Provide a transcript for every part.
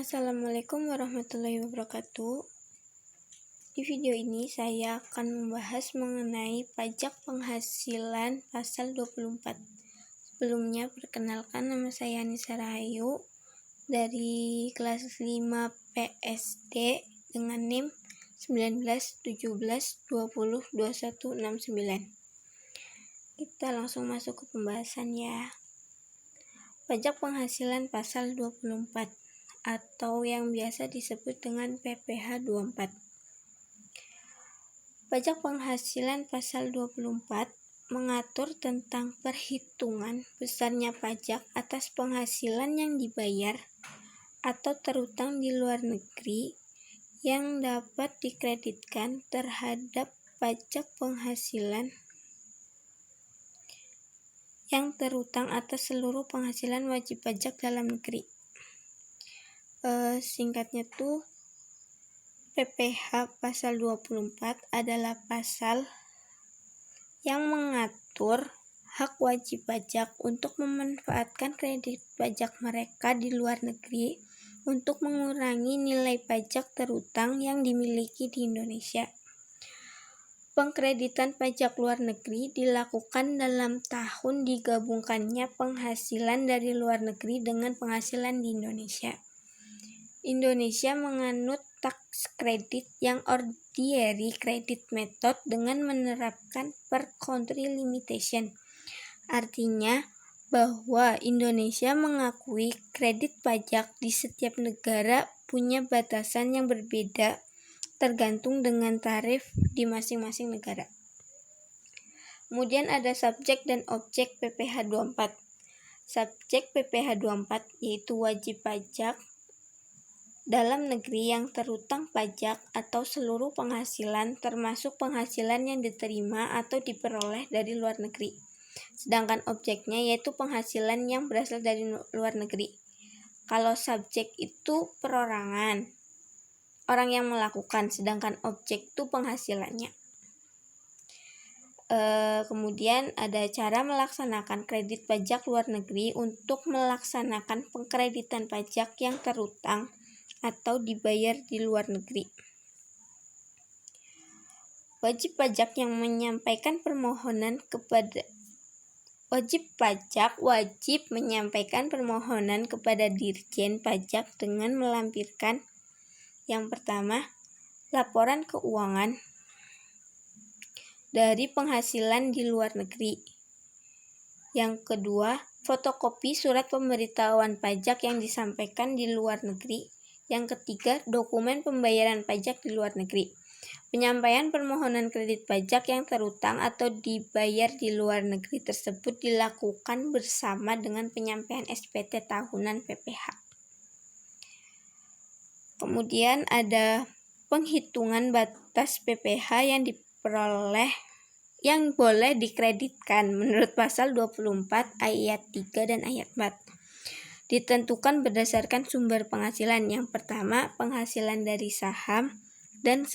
Assalamualaikum warahmatullahi wabarakatuh. Di video ini saya akan membahas mengenai pajak penghasilan pasal 24. Sebelumnya perkenalkan, nama saya Anissa Rahayu dari kelas 5 PSD dengan NIM 1917202169. Kita langsung masuk ke pembahasan ya. Pajak penghasilan pasal 24 atau yang biasa disebut dengan PPh 24. Pajak penghasilan pasal 24 mengatur tentang perhitungan besarnya pajak atas penghasilan yang dibayar atau terutang di luar negeri yang dapat dikreditkan terhadap pajak penghasilan yang terutang atas seluruh penghasilan wajib pajak dalam negeri. Singkatnya tuh PPh pasal 24 adalah pasal yang mengatur hak wajib pajak untuk memanfaatkan kredit pajak mereka di luar negeri untuk mengurangi nilai pajak terutang yang dimiliki di Indonesia. Pengkreditan pajak luar negeri dilakukan dalam tahun digabungkannya penghasilan dari luar negeri dengan penghasilan di Indonesia. Indonesia menganut tax credit yang ordinary credit method dengan menerapkan per country limitation. Artinya bahwa Indonesia mengakui kredit pajak di setiap negara punya batasan yang berbeda tergantung dengan tarif di masing-masing negara. Kemudian ada subjek dan objek PPh 24. Subjek PPh 24 yaitu wajib pajak dalam negeri yang terutang pajak atau seluruh penghasilan termasuk penghasilan yang diterima atau diperoleh dari luar negeri. Sedangkan objeknya yaitu penghasilan yang berasal dari luar negeri. Kalau subjek itu perorangan, orang yang melakukan, sedangkan objek itu penghasilannya. Kemudian ada cara melaksanakan kredit pajak luar negeri untuk melaksanakan pengkreditan pajak yang terutang atau dibayar di luar negeri. Wajib pajak yang menyampaikan permohonan kepada wajib menyampaikan permohonan kepada Dirjen Pajak dengan melampirkan yang pertama, laporan keuangan dari penghasilan di luar negeri. Yang kedua, fotokopi surat pemberitahuan pajak yang disampaikan di luar negeri. Yang ketiga, dokumen pembayaran pajak di luar negeri. Penyampaian permohonan kredit pajak yang terutang atau dibayar di luar negeri tersebut dilakukan bersama dengan penyampaian SPT tahunan PPh. Kemudian ada penghitungan batas PPh yang boleh dikreditkan menurut pasal 24 ayat 3 dan ayat 4. Ditentukan berdasarkan sumber penghasilan. Yang pertama, penghasilan dari saham dan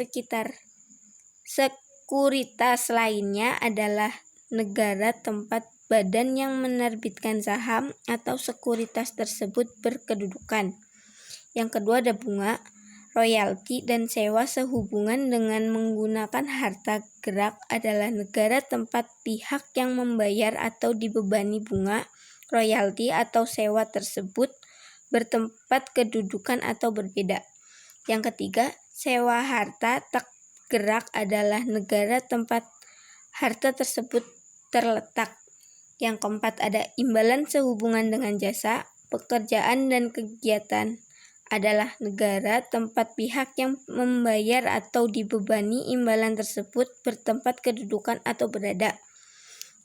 sekuritas lainnya adalah negara tempat badan yang menerbitkan saham atau sekuritas tersebut berkedudukan. Yang kedua ada bunga, royalti, dan sewa sehubungan dengan menggunakan harta gerak adalah negara tempat pihak yang membayar atau dibebani bunga, royalti atau sewa tersebut bertempat kedudukan atau berbeda. Yang ketiga, sewa harta tak gerak adalah negara tempat harta tersebut terletak. Yang keempat ada imbalan sehubungan dengan jasa, pekerjaan dan kegiatan adalah negara tempat pihak yang membayar atau dibebani imbalan tersebut bertempat kedudukan atau berada.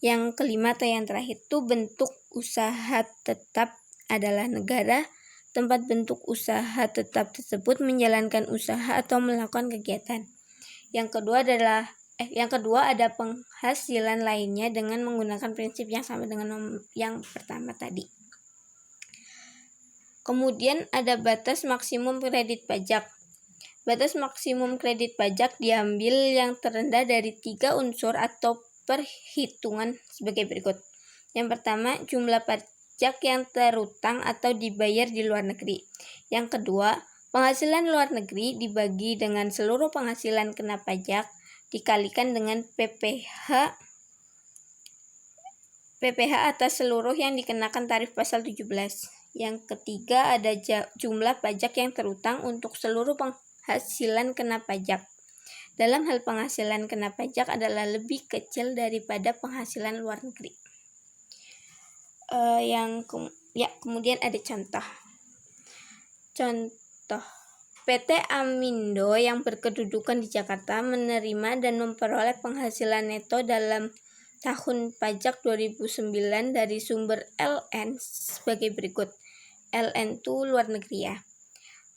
Yang kelima atau yang terakhir itu bentuk usaha tetap adalah negara tempat bentuk usaha tetap tersebut menjalankan usaha atau melakukan kegiatan. Yang kedua ada penghasilan lainnya dengan menggunakan prinsip yang sama dengan yang pertama tadi. Kemudian ada batas maksimum kredit pajak. Batas maksimum kredit pajak diambil yang terendah dari 3 unsur atau perhitungan sebagai berikut. Yang pertama, jumlah pajak yang terutang atau dibayar di luar negeri. Yang kedua, penghasilan luar negeri dibagi dengan seluruh penghasilan kena pajak dikalikan dengan PPh atas seluruh yang dikenakan tarif pasal 17. Yang ketiga, ada jumlah pajak yang terutang untuk seluruh penghasilan kena pajak. Dalam hal penghasilan kena pajak adalah lebih kecil daripada penghasilan luar negeri. Kemudian ada contoh. PT Amindo yang berkedudukan di Jakarta menerima dan memperoleh penghasilan neto dalam tahun pajak 2009 dari sumber LN sebagai berikut. LN itu luar negeri ya.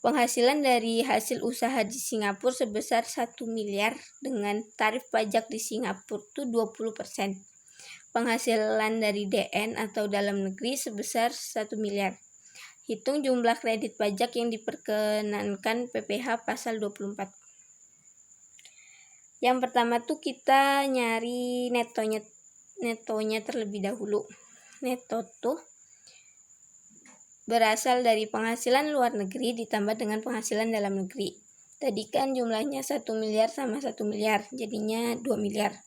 Penghasilan dari hasil usaha di Singapura sebesar 1 miliar dengan tarif pajak di Singapura itu 20%. Penghasilan dari DN atau dalam negeri sebesar 1 miliar. Hitung jumlah kredit pajak yang diperkenankan PPh pasal 24. Yang pertama tuh kita nyari netonya terlebih dahulu. Neto tuh berasal dari penghasilan luar negeri ditambah dengan penghasilan dalam negeri. Tadi kan jumlahnya 1 miliar sama 1 miliar, jadinya 2 miliar.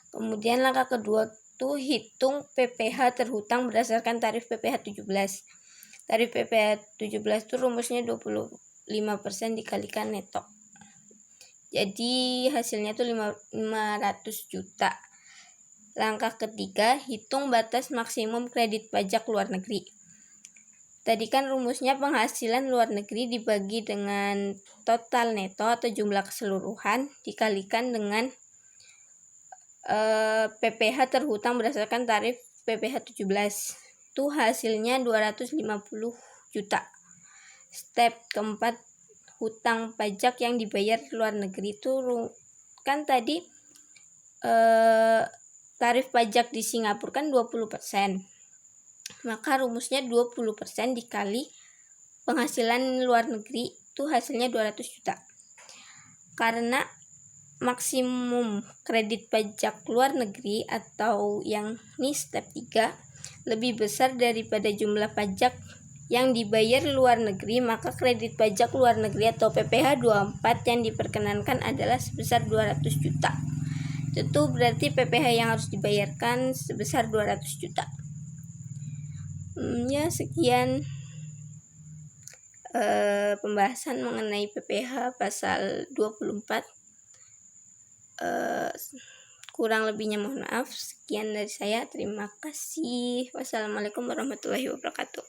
Kemudian langkah kedua tuh hitung PPh terhutang berdasarkan tarif PPh 17. Tarif PPh 17 itu rumusnya 25% dikalikan neto. Jadi hasilnya tuh 500 juta. Langkah ketiga, hitung batas maksimum kredit pajak luar negeri. Tadi kan rumusnya penghasilan luar negeri dibagi dengan total neto atau jumlah keseluruhan dikalikan dengan PPh terhutang berdasarkan tarif PPh 17. Itu hasilnya 250 juta. Step keempat, hutang pajak yang dibayar luar negeri itu kan tadi tarif pajak di Singapura kan 20%. Maka rumusnya 20% dikali penghasilan luar negeri itu hasilnya 200 juta. Karena maksimum kredit pajak luar negeri atau yang ini step 3 lebih besar daripada jumlah pajak yang dibayar luar negeri, maka kredit pajak luar negeri atau PPh 24 yang diperkenankan adalah sebesar 200 juta. Itu berarti PPh yang harus dibayarkan sebesar 200 juta. Sekian pembahasan mengenai PPh pasal 24. Kurang lebihnya mohon maaf. Sekian dari saya. Terima kasih. Wassalamualaikum warahmatullahi wabarakatuh.